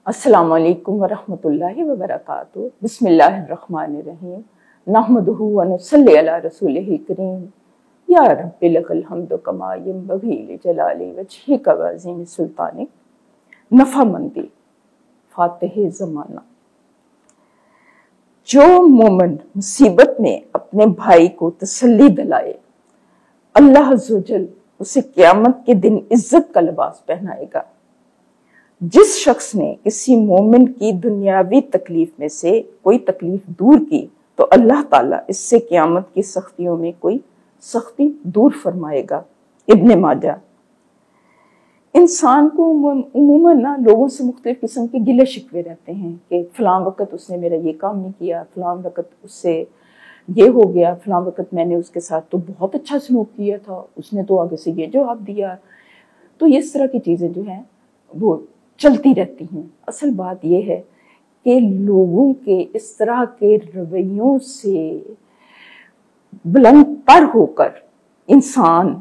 السلام علیکم ورحمۃ اللہ وبرکاتہ۔ بسم اللہ الرحمن الرحیم، نحمدہ ونصلی علی رسولہ کریم۔ یا رب لک الحمد کما ینبغی لجلال وجہک وعظیم سلطانک۔ نفع مندی، فاتح زمانہ۔ جو مومن مصیبت میں اپنے بھائی کو تسلی دلائے، اللہ عز و جل اسے قیامت کے دن عزت کا لباس پہنائے گا۔ جس شخص نے کسی مومن کی دنیاوی تکلیف میں سے کوئی تکلیف دور کی تو اللہ تعالیٰ اس سے قیامت کی سختیوں میں کوئی سختی دور فرمائے گا۔ ابن ماجہ۔ انسان کو عموماً لوگوں سے مختلف قسم کے گلے شکوے رہتے ہیں کہ فلاں وقت اس نے میرا یہ کام نہیں کیا، فلاں وقت اس سے یہ ہو گیا، فلاں وقت میں نے اس کے ساتھ تو بہت اچھا سلوک کیا تھا، اس نے تو آگے سے یہ جواب دیا۔ تو اس طرح کی چیزیں جو ہیں وہ چلتی رہتی ہیں۔ اصل بات یہ ہے کہ لوگوں کے اس طرح کے رویوں سے بلند پر ہو کر انسان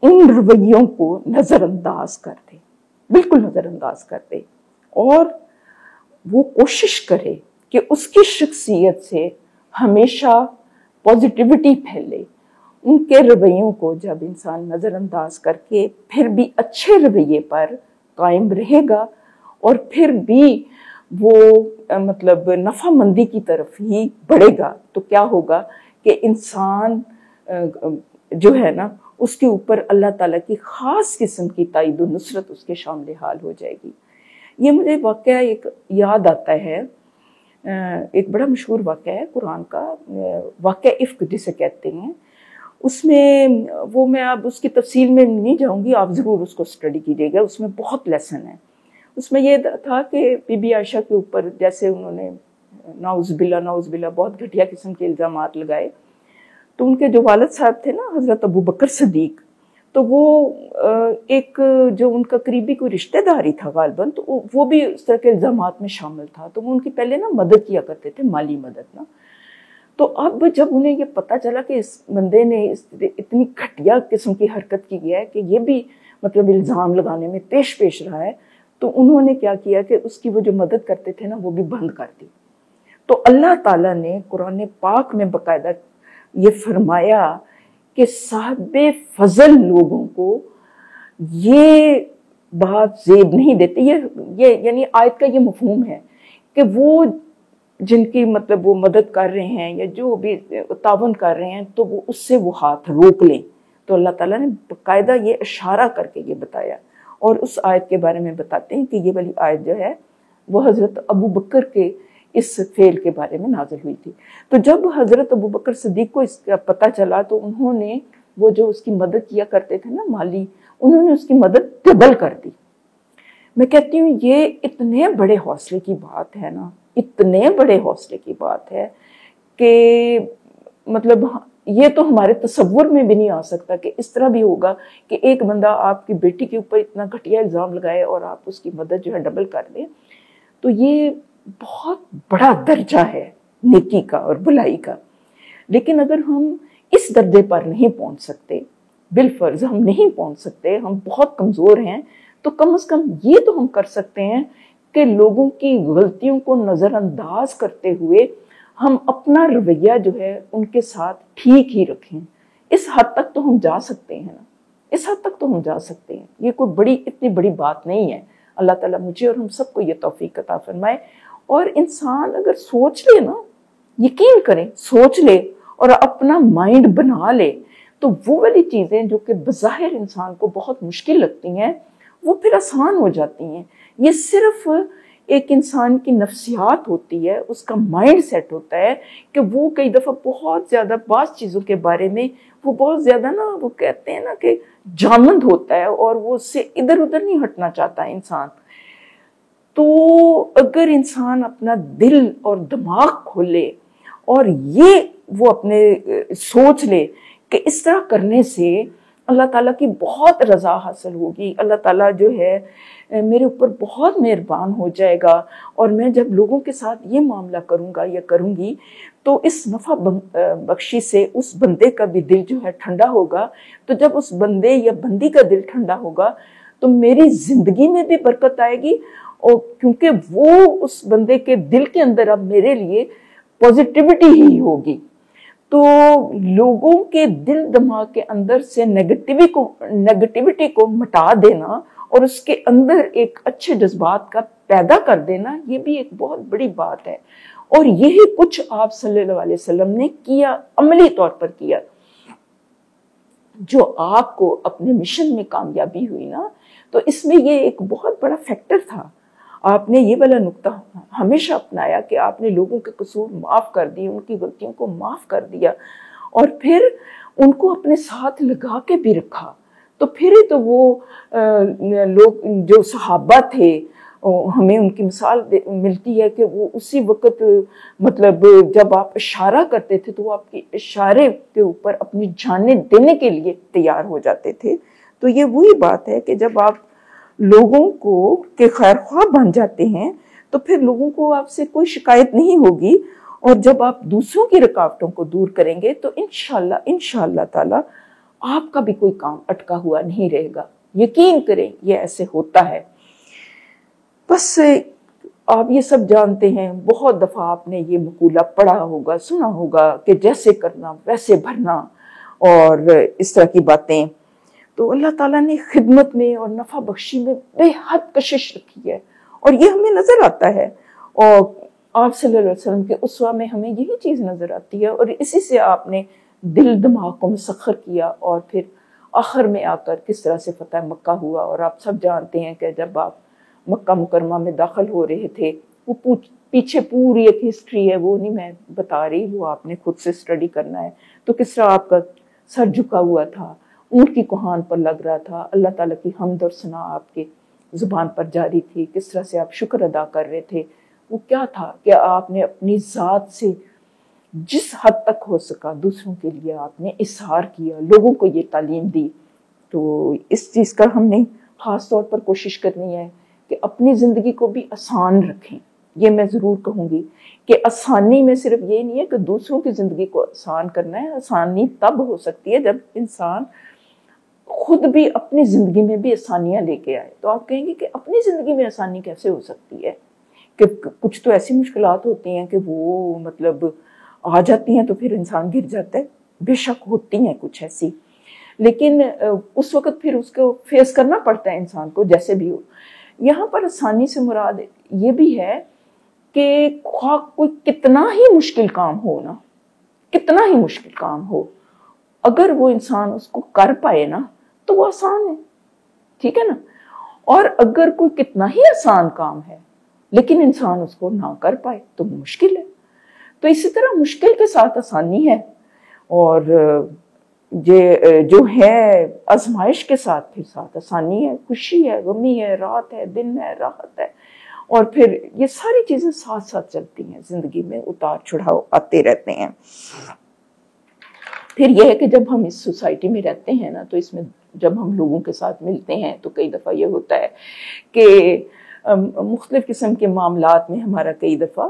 ان رویوں کو نظر انداز کر دے، بالکل نظر انداز کر دے، اور وہ کوشش کرے کہ اس کی شخصیت سے ہمیشہ پازیٹیوٹی پھیلے۔ ان کے رویوں کو جب انسان نظر انداز کر کے پھر بھی اچھے رویے پر قائم رہے گا اور پھر بھی وہ نفع مندی کی طرف ہی بڑھے گا، تو کیا ہوگا کہ انسان جو ہے نا اس کے اوپر اللہ تعالیٰ کی خاص قسم کی تائید و نصرت اس کے شامل حال ہو جائے گی۔ یہ مجھے واقعہ ایک یاد آتا ہے، ایک بڑا مشہور واقعہ ہے قرآن کا، واقعہ افک جسے کہتے ہیں۔ اس میں وہ میں اب اس کی تفصیل میں نہیں جاؤں گی، آپ ضرور اس کو اسٹڈی کیجیے گا، اس میں بہت لیسن ہے۔ اس میں یہ تھا کہ بی بی عائشہ کے اوپر جیسے انہوں نے نعوذ باللہ بہت گھٹیا قسم کے الزامات لگائے، تو ان کے جو والد صاحب تھے نا حضرت ابو بکر صدیق، تو وہ ایک جو ان کا قریبی کوئی رشتہ داری تھا غالباً، تو وہ بھی اس طرح کے الزامات میں شامل تھا، تو وہ ان کی پہلے مدد کیا کرتے تھے، مالی مدد نا۔ تو اب جب انہیں یہ پتہ چلا کہ اس بندے نے اتنی گھٹیا قسم کی حرکت کی ہے کہ یہ بھی الزام لگانے میں پیش رہا ہے، تو انہوں نے کیا کیا کہ اس کی وہ جو مدد کرتے تھے نا وہ بھی بند کر دی۔ تو اللہ تعالیٰ نے قرآن پاک میں باقاعدہ یہ فرمایا کہ صاحب فضل لوگوں کو یہ بات زیب نہیں دیتے۔ یہ یعنی آیت کا یہ مفہوم ہے کہ وہ جن کی وہ مدد کر رہے ہیں یا جو بھی تعاون کر رہے ہیں تو وہ اس سے وہ ہاتھ روک لیں۔ تو اللہ تعالیٰ نے باقاعدہ یہ اشارہ کر کے یہ بتایا، اور اس آیت کے بارے میں بتاتے ہیں کہ یہ والی آیت جو ہے وہ حضرت ابو بکر کے اس فعل کے بارے میں نازل ہوئی تھی۔ تو جب حضرت ابو بکر صدیق کو اس کا پتہ چلا تو انہوں نے وہ جو اس کی مدد کیا کرتے تھے نا مالی، انہوں نے اس کی مدد ڈبل کر دی۔ میں کہتی ہوں یہ اتنے بڑے حوصلے کی بات ہے نا، اتنے بڑے حوصلے کی بات ہے کہ یہ تو ہمارے تصور میں بھی نہیں آ سکتا کہ اس طرح بھی ہوگا کہ ایک بندہ آپ کی بیٹی کے اوپر اتنا گھٹیا الزام لگائے اور آپ اس کی مدد جو ہے ڈبل کر دیں۔ تو یہ بہت بڑا درجہ ہے نیکی کا اور بھلائی کا۔ لیکن اگر ہم اس درجے پر نہیں پہنچ سکتے، بالفرض ہم نہیں پہنچ سکتے، ہم بہت کمزور ہیں، تو کم از کم یہ تو ہم کر سکتے ہیں کہ لوگوں کی غلطیوں کو نظر انداز کرتے ہوئے ہم اپنا رویہ جو ہے ان کے ساتھ ٹھیک ہی رکھیں۔ اس حد تک تو ہم جا سکتے ہیں نا، اس حد تک تو ہم جا سکتے ہیں۔ یہ کوئی اتنی بڑی بات نہیں ہے۔ اللہ تعالیٰ مجھے اور ہم سب کو یہ توفیق عطا فرمائے۔ اور انسان اگر سوچ لے نا، یقین کریں، سوچ لے اور اپنا مائنڈ بنا لے، تو وہ والی چیزیں جو کہ بظاہر انسان کو بہت مشکل لگتی ہیں وہ پھر آسان ہو جاتی ہیں۔ یہ صرف ایک انسان کی نفسیات ہوتی ہے، اس کا مائنڈ سیٹ ہوتا ہے کہ وہ کئی دفعہ بہت زیادہ بعض چیزوں کے بارے میں وہ بہت زیادہ وہ کہتے ہیں کہ جامند ہوتا ہے اور وہ اس سے ادھر ادھر نہیں ہٹنا چاہتا انسان۔ تو اگر انسان اپنا دل اور دماغ کھولے اور یہ وہ اپنے سوچ لے کہ اس طرح کرنے سے اللہ تعالیٰ کی بہت رضا حاصل ہوگی، اللہ تعالیٰ جو ہے میرے اوپر بہت مہربان ہو جائے گا، اور میں جب لوگوں کے ساتھ یہ معاملہ کروں گا یا کروں گی تو اس نفع بخشی سے اس بندے کا بھی دل جو ہے ٹھنڈا ہوگا۔ تو جب اس بندے یا بندی کا دل ٹھنڈا ہوگا تو میری زندگی میں بھی برکت آئے گی اور کیونکہ وہ اس بندے کے دل کے اندر اب میرے لیے پازیٹیوٹی ہی ہوگی. تو لوگوں کے دل دماغ کے اندر سے نیگیٹیوٹی کو مٹا دینا اور اس کے اندر ایک اچھے جذبات کا پیدا کر دینا، یہ بھی ایک بہت بڑی بات ہے. اور یہی کچھ آپ صلی اللہ علیہ وسلم نے کیا، عملی طور پر کیا. جو آپ کو اپنے مشن میں کامیابی ہوئی نا، تو اس میں یہ ایک بہت بڑا فیکٹر تھا. آپ نے یہ والا نقطہ ہمیشہ اپنایا کہ آپ نے لوگوں کے قصور معاف کر دیے، ان کی غلطیوں کو معاف کر دیا، اور پھر ان کو اپنے ساتھ لگا کے بھی رکھا. تو پھر ہی تو وہ لوگ جو صحابہ تھے، ہمیں ان کی مثال ملتی ہے کہ وہ اسی وقت مطلب جب آپ اشارہ کرتے تھے تو وہ آپ کے اشارے کے اوپر اپنی جانیں دینے کے لیے تیار ہو جاتے تھے. تو یہ وہی بات ہے کہ جب آپ لوگوں کو کے خیر خواہ بن جاتے ہیں تو پھر لوگوں کو آپ سے کوئی شکایت نہیں ہوگی. اور جب آپ دوسروں کی رکاوٹوں کو دور کریں گے تو انشاءاللہ تعالی آپ کا بھی کوئی کام اٹکا ہوا نہیں رہے گا. یقین کریں یہ ایسے ہوتا ہے. بس آپ یہ سب جانتے ہیں، بہت دفعہ آپ نے یہ مقولہ پڑھا ہوگا، سنا ہوگا کہ جیسے کرنا ویسے بھرنا اور اس طرح کی باتیں. تو اللہ تعالیٰ نے خدمت میں اور نفع بخشی میں بے حد کشش رکھی ہے، اور یہ ہمیں نظر آتا ہے. اور آپ صلی اللہ علیہ وسلم کے اسوہ میں ہمیں یہی چیز نظر آتی ہے، اور اسی سے آپ نے دل دماغ کو مسخر کیا، اور پھر آخر میں آ کر کس طرح سے فتح مکہ ہوا. اور آپ سب جانتے ہیں کہ جب آپ مکہ مکرمہ میں داخل ہو رہے تھے، وہ پیچھے پوری ایک ہسٹری ہے، وہ نہیں میں بتا رہی، وہ آپ نے خود سے اسٹڈی کرنا ہے. تو کس طرح آپ کا سر جھکا ہوا تھا، اونٹ کی کوہان پر لگ رہا تھا، اللہ تعالیٰ کی حمد اور ثنا آپ کے زبان پر جاری تھی، کس طرح سے آپ شکر ادا کر رہے تھے. وہ کیا تھا کہ آپ نے اپنی ذات سے جس حد تک ہو سکا دوسروں کے لیے آپ نے اظہار کیا، لوگوں کو یہ تعلیم دی. تو اس چیز کا ہم نے خاص طور پر کوشش کرنی ہے کہ اپنی زندگی کو بھی آسان رکھیں. یہ میں ضرور کہوں گی کہ آسانی میں صرف یہ نہیں ہے کہ دوسروں کی زندگی کو آسان کرنا ہے. آسانی تب ہو سکتی ہے جب انسان خود بھی اپنی زندگی میں بھی آسانیاں لے کے آئے. تو آپ کہیں گے کہ اپنی زندگی میں آسانی کیسے ہو سکتی ہے؟ کہ کچھ تو ایسی مشکلات ہوتی ہیں کہ وہ مطلب آ جاتی ہیں تو پھر انسان گر جاتا ہے. بے شک ہوتی ہیں کچھ ایسی، لیکن اس وقت پھر اس کو فیس کرنا پڑتا ہے انسان کو جیسے بھی ہو. یہاں پر آسانی سے مراد یہ بھی ہے کہ خواہ کوئی کتنا ہی مشکل کام ہو نا، کتنا ہی مشکل کام ہو، اگر وہ انسان اس کو کر پائے نا تو وہ آسان ہے. ٹھیک ہے نا؟ اور اگر کوئی کتنا ہی آسان کام ہے لیکن انسان اس کو نہ کر پائے تو وہ مشکل ہے. تو اسی طرح مشکل کے ساتھ آسانی ہے، اور جو ہے آزمائش کے ساتھ پھر ساتھ آسانی ہے، خوشی ہے، غمی ہے، رات ہے، دن ہے، راحت ہے. اور پھر یہ ساری چیزیں ساتھ ساتھ چلتی ہیں زندگی میں، اتار چڑھاؤ آتے رہتے ہیں. پھر یہ ہے کہ جب ہم اس سوسائٹی میں رہتے ہیں نا، تو اس میں جب ہم لوگوں کے ساتھ ملتے ہیں تو کئی دفعہ یہ ہوتا ہے کہ مختلف قسم کے معاملات میں ہمارا کئی دفعہ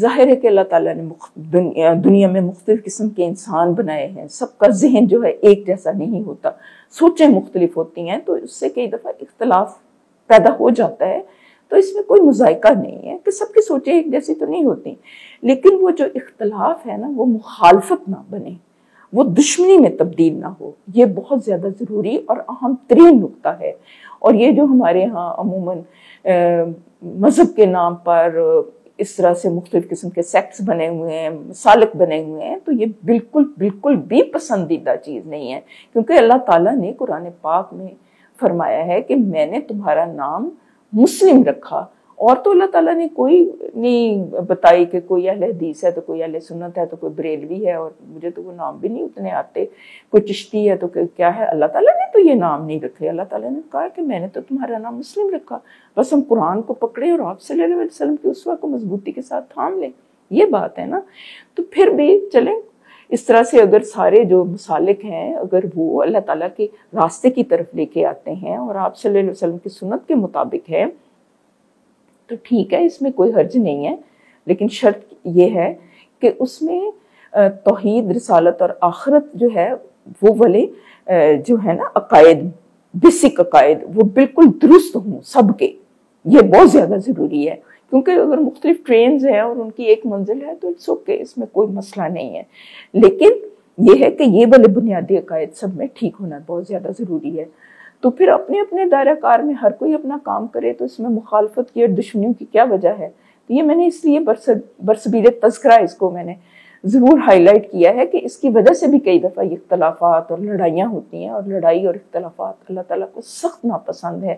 ظاہر ہے کہ اللہ تعالیٰ نے دنیا میں مختلف قسم کے انسان بنائے ہیں. سب کا ذہن جو ہے ایک جیسا نہیں ہوتا، سوچیں مختلف ہوتی ہیں، تو اس سے کئی دفعہ اختلاف پیدا ہو جاتا ہے. تو اس میں کوئی مذائقہ نہیں ہے کہ سب کی سوچیں ایک جیسی تو نہیں ہوتی، لیکن وہ جو اختلاف ہے نا وہ مخالفت نہ بنے، وہ دشمنی میں تبدیل نہ ہو. یہ بہت زیادہ ضروری اور اہم ترین نقطہ ہے. اور یہ جو ہمارے ہاں عموماً مذہب کے نام پر اس طرح سے مختلف قسم کے سیکٹس بنے ہوئے ہیں، مسالک بنے ہوئے ہیں، تو یہ بالکل بھی پسندیدہ چیز نہیں ہے. کیونکہ اللہ تعالیٰ نے قرآن پاک میں فرمایا ہے کہ میں نے تمہارا نام مسلم رکھا. اور تو اللہ تعالیٰ نے کوئی نہیں بتائی کہ کوئی اہل حدیث ہے تو کوئی اہل سنت ہے تو کوئی بریلوی ہے، اور مجھے تو وہ نام بھی نہیں اتنے آتے، کوئی چشتی ہے تو کیا ہے. اللہ تعالیٰ نے تو یہ نام نہیں رکھے. اللہ تعالیٰ نے کہا کہ میں نے تو تمہارا نام مسلم رکھا. بس ہم قرآن کو پکڑے اور آپ صلی اللہ علیہ وسلم کی اسوہ کو مضبوطی کے ساتھ تھام لیں. یہ بات ہے نا. تو پھر بھی چلیں اس طرح سے اگر سارے جو مسالک ہیں اگر وہ اللہ تعالیٰ کے راستے کی طرف لے کے آتے ہیں اور آپ صلی اللہ علیہ وسلم کی سنت کے مطابق ہے تو ٹھیک ہے، اس میں کوئی حرج نہیں ہے. لیکن شرط یہ ہے کہ اس میں توحید، رسالت اور آخرت جو ہے وہ والے جو ہے نا عقائد، بیسک عقائد وہ بالکل درست ہوں سب کے. یہ بہت زیادہ ضروری ہے، کیونکہ اگر مختلف ٹرینز ہیں اور ان کی ایک منزل ہے تو اٹس اوکے، اس میں کوئی مسئلہ نہیں ہے، لیکن یہ ہے کہ یہ والے بنیادی عقائد سب میں ٹھیک ہونا بہت زیادہ ضروری ہے۔ تو پھر اپنے اپنے دائرہ کار میں ہر کوئی اپنا کام کرے تو اس میں مخالفت کی اور دشمنیوں کی کیا وجہ ہے؟ تو یہ میں نے اس لیے برسبیل تذکرہ اس کو میں نے ضرور ہائی لائٹ کیا ہے کہ اس کی وجہ سے بھی کئی دفعہ اختلافات اور لڑائیاں ہوتی ہیں، اور لڑائی اور اختلافات اللہ تعالیٰ کو سخت ناپسند ہے۔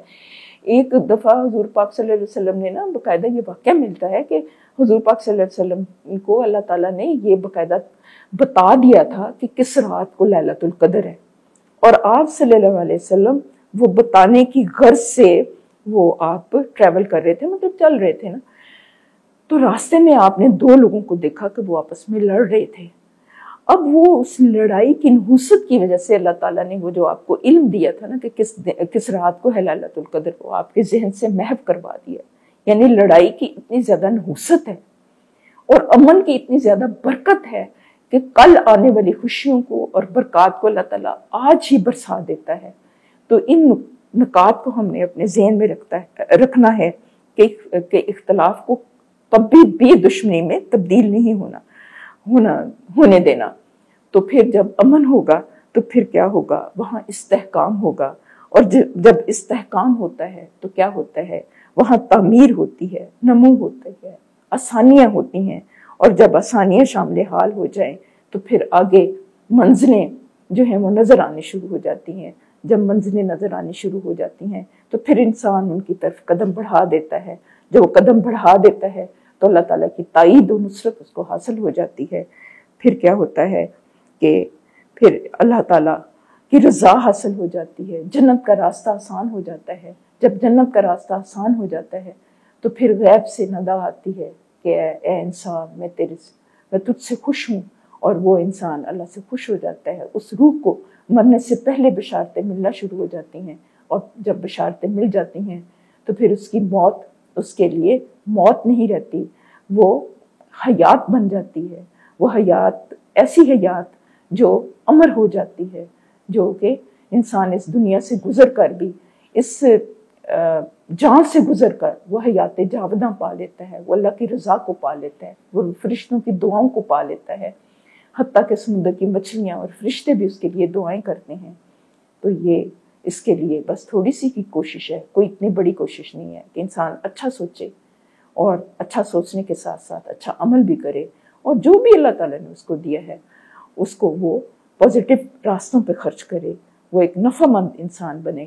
ایک دفعہ حضور پاک صلی اللہ علیہ وسلم نے باقاعدہ یہ واقعہ ملتا ہے کہ حضور پاک صلی اللہ علیہ وسلم کو اللہ تعالیٰ نے یہ باقاعدہ بتا دیا تھا کہ کس رات کو لیلۃ القدر ہے، اور آپ صلی اللہ علیہ وسلم وہ بتانے کی غرض سے وہ آپ ٹریول کر رہے تھے، مطلب چل رہے تھے نا، تو راستے میں آپ نے دو لوگوں کو دیکھا کہ وہ آپس میں لڑ رہے تھے۔ اب وہ اس لڑائی کی نحوست کی وجہ سے اللہ تعالیٰ نے وہ جو آپ کو علم دیا تھا نا کہ کس رات کو ہے لیلۃ القدر، کو آپ کے ذہن سے محو کروا دیا۔ یعنی لڑائی کی اتنی زیادہ نحوست ہے اور امن کی اتنی زیادہ برکت ہے کہ کل آنے والی خوشیوں کو اور برکات کو اللہ تعالیٰ آج ہی برسا دیتا ہے۔ تو ان نکات کو ہم نے اپنے ذہن میں رکھنا ہے کہ اختلاف کو کبھی بھی دشمنی میں تبدیل نہیں ہونے دینا۔ تو پھر جب امن ہوگا تو پھر کیا ہوگا؟ وہاں استحکام ہوگا، اور جب استحکام ہوتا ہے تو کیا ہوتا ہے؟ وہاں تعمیر ہوتی ہے، نمو ہوتا ہے، آسانیاں ہوتی ہیں، اور جب آسانیاں شامل حال ہو جائیں تو پھر آگے منزلیں جو ہیں وہ نظر آنے شروع ہو جاتی ہیں۔ جب منزلیں نظر آنی شروع ہو جاتی ہیں تو پھر انسان ان کی طرف قدم بڑھا دیتا ہے۔ جب وہ قدم بڑھا دیتا ہے تو اللہ تعالیٰ کی تائید و نصرت اس کو حاصل ہو جاتی ہے۔ پھر کیا ہوتا ہے کہ پھر اللہ تعالیٰ کی رضا حاصل ہو جاتی ہے، جنت کا راستہ آسان ہو جاتا ہے۔ جب جنت کا راستہ آسان ہو جاتا ہے تو پھر غیب سے ندا آتی ہے کہ اے انسان میں تجھ سے خوش ہوں، اور وہ انسان اللہ سے خوش ہو جاتا ہے۔ اس روح کو مرنے سے پہلے بشارتیں ملنا شروع ہو جاتی ہیں، اور جب بشارتیں مل جاتی ہیں تو پھر اس کی موت اس کے لیے موت نہیں رہتی، وہ حیات بن جاتی ہے۔ وہ حیات ایسی حیات جو امر ہو جاتی ہے، جو کہ انسان اس دنیا سے گزر کر بھی، اس جان سے گزر کر وہ حیات جاوداں پا لیتا ہے، وہ اللہ کی رضا کو پا لیتا ہے، وہ فرشتوں کی دعاؤں کو پا لیتا ہے، حتیٰ کہ سمندر کی مچھلیاں اور فرشتے بھی اس کے لیے دعائیں کرتے ہیں۔ تو یہ اس کے لیے بس تھوڑی سی کی کوشش ہے، کوئی اتنی بڑی کوشش نہیں ہے کہ انسان اچھا سوچے، اور اچھا سوچنے کے ساتھ ساتھ اچھا عمل بھی کرے، اور جو بھی اللہ تعالیٰ نے اس کو دیا ہے اس کو وہ پازیٹیو راستوں پہ خرچ کرے، وہ ایک نفع مند انسان بنے،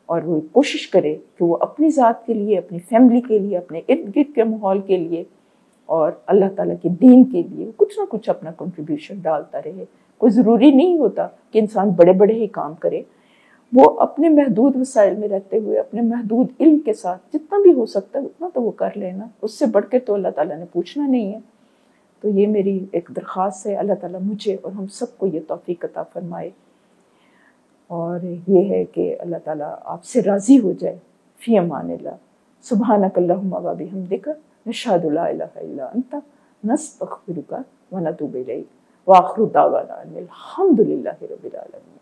اور وہ کوشش کرے کہ وہ اپنی ذات کے لیے، اپنی فیملی کے لیے، اپنے ارد گرد کے ماحول کے لیے اور اللہ تعالیٰ کے دین کے لیے کچھ نہ کچھ اپنا کنٹریبیوشن ڈالتا رہے۔ کوئی ضروری نہیں ہوتا کہ انسان بڑے بڑے ہی کام کرے، وہ اپنے محدود وسائل میں رہتے ہوئے، اپنے محدود علم کے ساتھ جتنا بھی ہو سکتا ہے اتنا تو وہ کر لینا، اس سے بڑھ کے تو اللہ تعالیٰ نے پوچھنا نہیں ہے۔ تو یہ میری ایک درخواست ہے، اللہ تعالیٰ مجھے اور ہم سب کو یہ توفیق عطا فرمائے، اور یہ ہے کہ اللہ تعالیٰ آپ سے راضی ہو جائے۔ فی امان اللہ، سبحانک اللہم و بحمدک، نشہد لا الہ الا انت، نستغفرک و نتوب الیک، وآخر دعوانا ان الحمد للہ رب العالمین۔